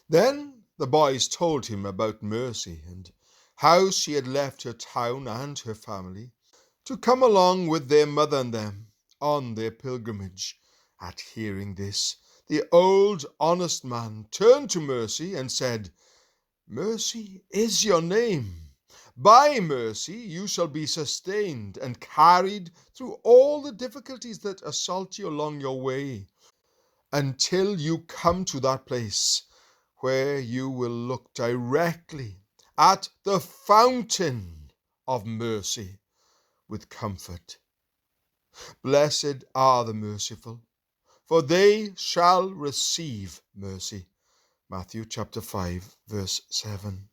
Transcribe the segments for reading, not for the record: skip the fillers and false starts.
Then the boys told him about Mercy and how she had left her town and her family to come along with their mother and them on their pilgrimage. At hearing this, the old honest man turned to Mercy and said, "Mercy is your name. By mercy you shall be sustained and carried through all the difficulties that assault you along your way, until you come to that place where you will look directly at the fountain of mercy with comfort. Blessed are the merciful, for they shall receive mercy." Matthew chapter 5, verse 7.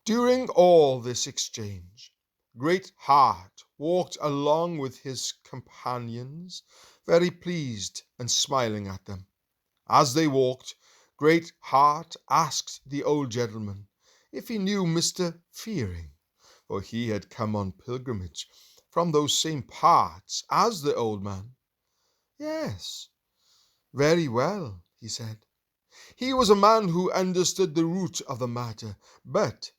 During all this exchange, Great Heart walked along with his companions, very pleased and smiling at them. As they walked, Great Heart asked the old gentleman if he knew Mr. Fearing, for he had come on pilgrimage from those same parts as the old man. "Yes, very well," he said. "He was a man who understood the root of the matter, but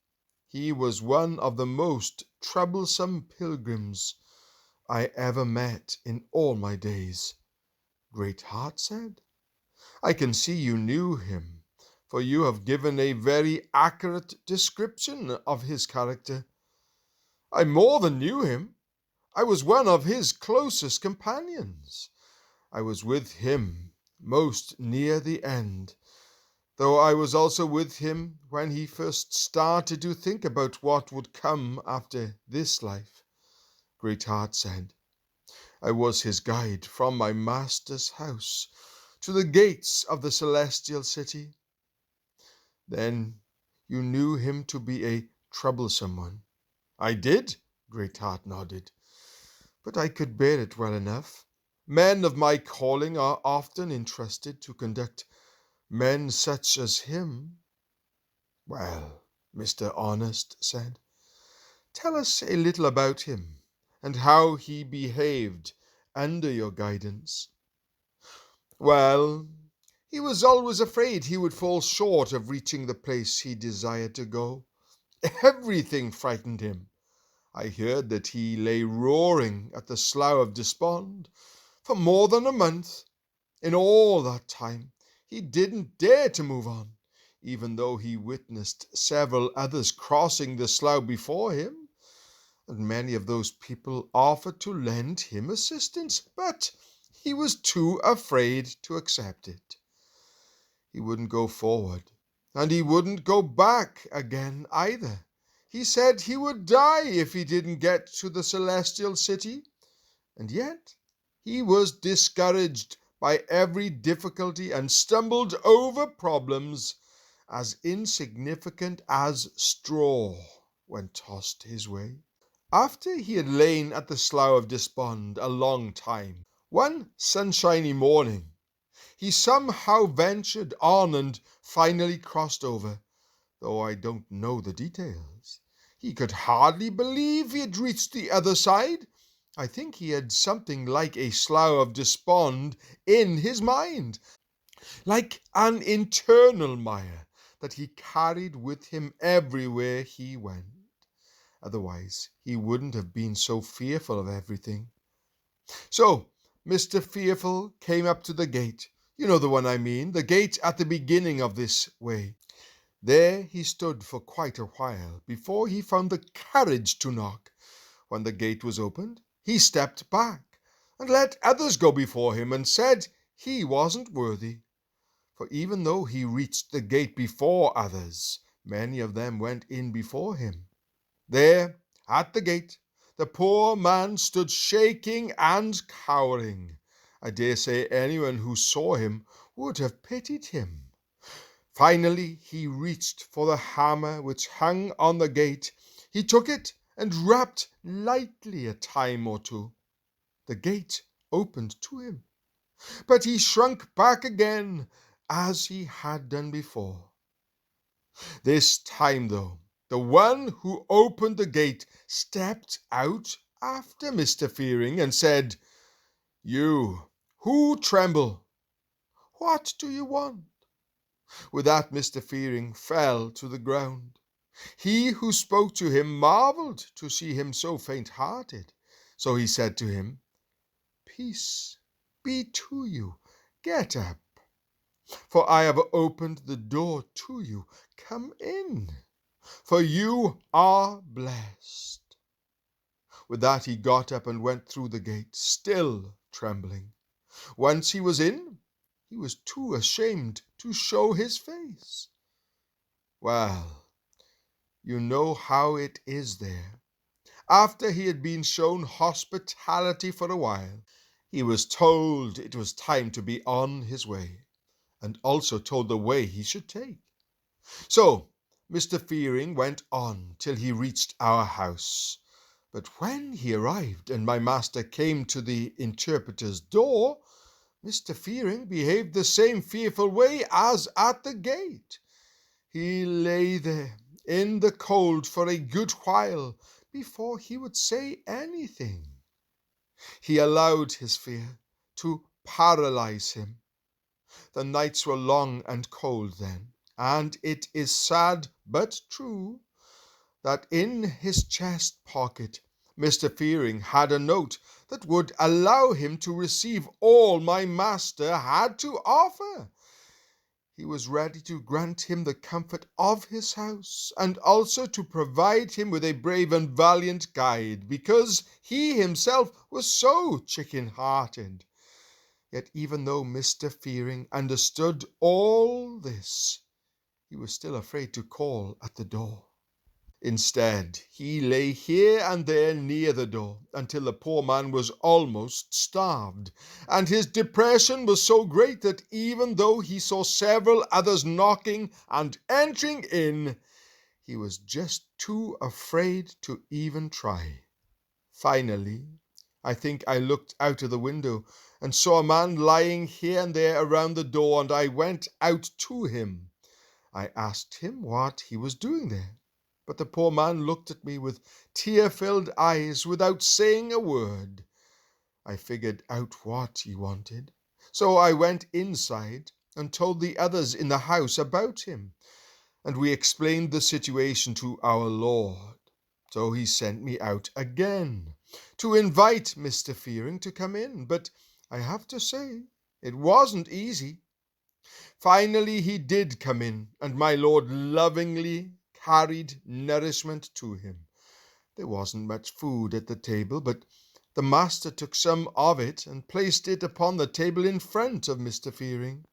he was one of the most troublesome pilgrims I ever met in all my days." Great Heart said, "I can see you knew him, for you have given a very accurate description of his character." "I more than knew him. I was one of his closest companions. I was with him most near the end, though I was also with him when he first started to think about what would come after this life." Great Heart said, "I was his guide from my master's house to the gates of the celestial city." "Then you knew him to be a troublesome one?" "I did," Great Heart nodded, "but I could bear it well enough. Men of my calling are often entrusted to conduct men such as him." "Well," Mr. Honest said, "tell us a little about him and how he behaved under your guidance." "Well, he was always afraid he would fall short of reaching the place he desired to go. Everything frightened him. I heard that he lay roaring at the Slough of Despond for more than a month. In all that time, he didn't dare to move on, even though he witnessed several others crossing the slough before him, and many of those people offered to lend him assistance, but he was too afraid to accept it. He wouldn't go forward, and he wouldn't go back again either. He said he would die if he didn't get to the celestial city, and yet he was discouraged by every difficulty and stumbled over problems as insignificant as straw when tossed his way. After he had lain at the Slough of Despond a long time, one sunshiny morning he somehow ventured on and finally crossed over, though I don't know the details. He could hardly believe he had reached the other side. I think he had something like a Slough of Despond in his mind, like an internal mire that he carried with him everywhere he went. Otherwise, he wouldn't have been so fearful of everything. So, Mr. Fearful came up to the gate. You know the one I mean, the gate at the beginning of this way. There he stood for quite a while before he found the courage to knock. When the gate was opened, he stepped back and let others go before him and said he wasn't worthy. For even though he reached the gate before others, many of them went in before him. There, at the gate, the poor man stood shaking and cowering. I dare say anyone who saw him would have pitied him. Finally, he reached for the hammer which hung on the gate. He took it and rapped lightly a time or two. The gate opened to him, but he shrunk back again as he had done before. This time, though, the one who opened the gate stepped out after Mr. Fearing and said, "You who tremble, what do you want?" With that, Mr. Fearing fell to the ground. He who spoke to him marveled to see him so faint-hearted. So he said to him, "Peace be to you. Get up, for I have opened the door to you. Come in, for you are blessed." With that he got up and went through the gate, still trembling. Once he was in, he was too ashamed to show his face. Well, you know how it is there. After he had been shown hospitality for a while, he was told it was time to be on his way, and also told the way he should take. So Mr. Fearing went on till he reached our house. But when he arrived and my master came to the interpreter's door, Mr. Fearing behaved the same fearful way as at the gate. He lay there in the cold for a good while before he would say anything. He allowed his fear to paralyze him. The nights were long and cold then, and it is sad but true that in his chest pocket Mr. Fearing had a note that would allow him to receive all my master had to offer. He was ready to grant him the comfort of his house, and also to provide him with a brave and valiant guide, because he himself was so chicken-hearted. Yet even though Mr. Fearing understood all this, he was still afraid to call at the door. Instead, he lay here and there near the door until the poor man was almost starved, and his depression was so great that even though he saw several others knocking and entering in, he was just too afraid to even try. Finally, I think I looked out of the window and saw a man lying here and there around the door, and I went out to him. I asked him what he was doing there, but the poor man looked at me with tear-filled eyes without saying a word. I figured out what he wanted, so I went inside and told the others in the house about him, and we explained the situation to our Lord. So he sent me out again to invite Mr. Fearing to come in, but I have to say it wasn't easy. Finally he did come in, and my Lord lovingly carried nourishment to him. There wasn't much food at the table, but the master took some of it and placed it upon the table in front of Mr. Fearing.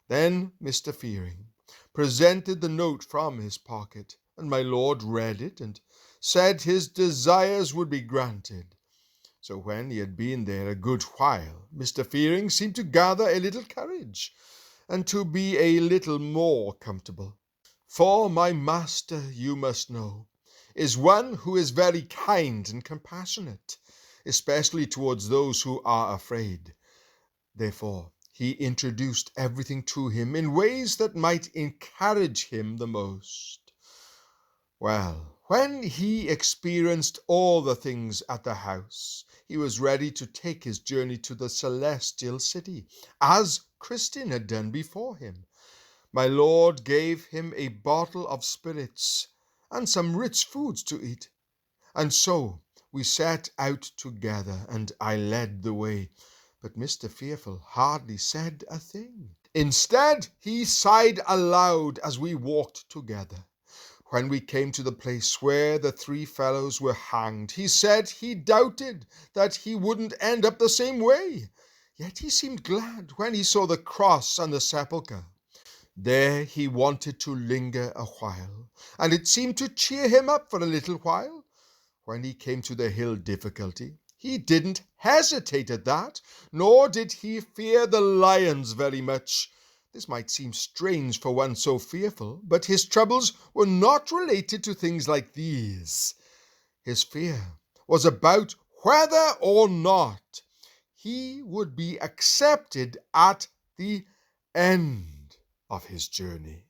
Then Mr. Fearing presented the note from his pocket, and my Lord read it and said his desires would be granted. So when he had been there a good while, Mr. Fearing seemed to gather a little courage and to be a little more comfortable. For my master, you must know, is one who is very kind and compassionate, especially towards those who are afraid. Therefore, he introduced everything to him in ways that might encourage him the most. Well, when he experienced all the things at the house, he was ready to take his journey to the celestial city, as Christian had done before him. My Lord gave him a bottle of spirits and some rich foods to eat. And so we set out together, and I led the way. But Mr. Fearful hardly said a thing. Instead, he sighed aloud as we walked together. When we came to the place where the three fellows were hanged, he said he doubted that he wouldn't end up the same way. Yet he seemed glad when he saw the cross and the sepulchre. There he wanted to linger a while, and it seemed to cheer him up for a little while. When he came to the hill difficulty, he didn't hesitate at that, nor did he fear the lions very much. This might seem strange for one so fearful, but his troubles were not related to things like these. His fear was about whether or not he would be accepted at the end of his journey.